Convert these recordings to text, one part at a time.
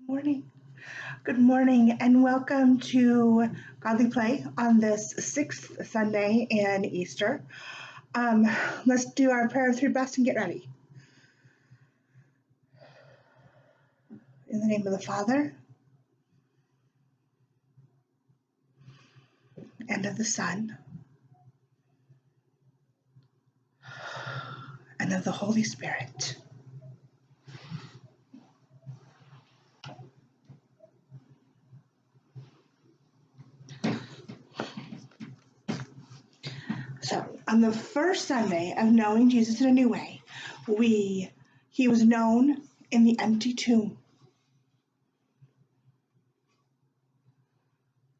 Morning. Good morning, and welcome to Godly Play on this sixth Sunday in Easter. Let's do our prayer of three breaths and get ready. In the name of the Father, and of the Son, and of the Holy Spirit. So, on the first Sunday of knowing Jesus in a new way, he was known in the empty tomb.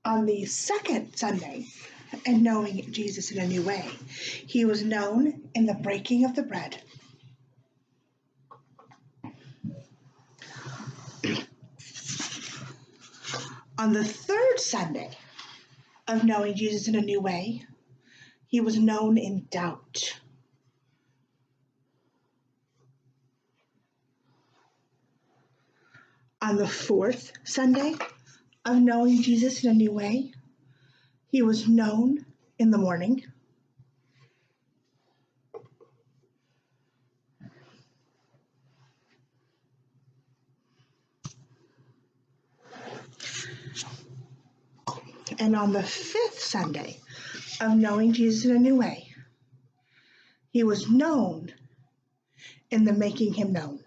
On the second Sunday of knowing Jesus in a new way, he was known in the breaking of the bread. On the third Sunday of knowing Jesus in a new way, he was known in doubt. On the fourth Sunday of knowing Jesus in a new way, he was known in the morning. And on the fifth Sunday of knowing Jesus in a new way, he was known in the making him known.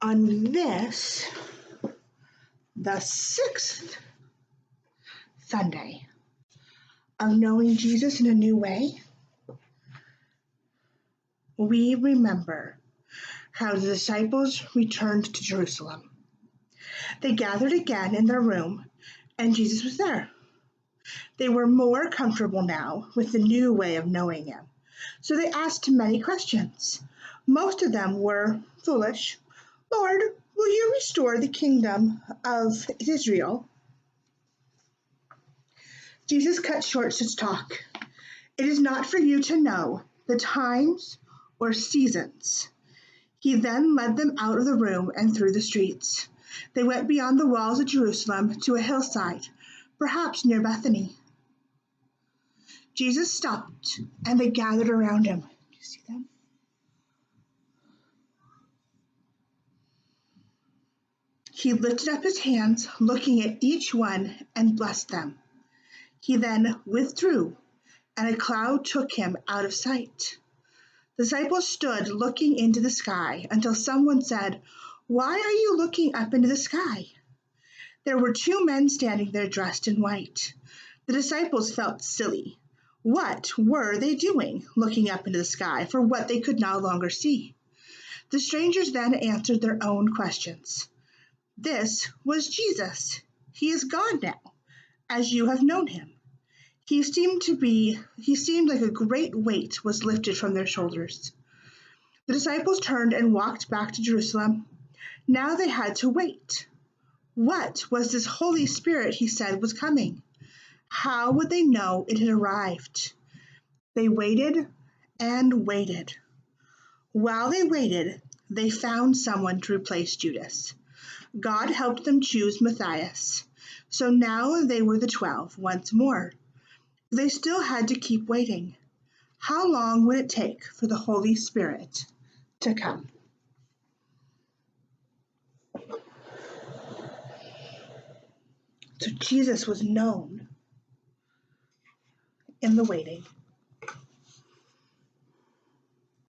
On this, the sixth Sunday of knowing Jesus in a new way, we remember how the disciples returned to Jerusalem. They gathered again in their room, and Jesus was there. They were more comfortable now with the new way of knowing him, so they asked many questions. Most of them were foolish. Lord, will you restore the kingdom of Israel? Jesus cut short such talk. It is not for you to know the times or seasons. He then led them out of the room and through the streets. They went beyond the walls of Jerusalem to a hillside, perhaps near Bethany. Jesus stopped, and they gathered around him. Do you see them? He lifted up his hands, looking at each one, and blessed them. He then withdrew, and a cloud took him out of sight. The disciples stood looking into the sky until someone said, "Why are you looking up into the sky?" There were two men standing there dressed in white. The disciples felt silly. What were they doing, looking up into the sky for what they could no longer see? The strangers then answered their own questions. This was Jesus. He is gone now, as you have known him. He seemed like a great weight was lifted from their shoulders. The disciples turned and walked back to Jerusalem. Now they had to wait. What was this Holy Spirit he said was coming? How would they know it had arrived? They waited and waited. While they waited, they found someone to replace Judas. God helped them choose Matthias. So now they were the 12 once more. They still had to keep waiting. How long would it take for the Holy Spirit to come? So Jesus was known in the waiting.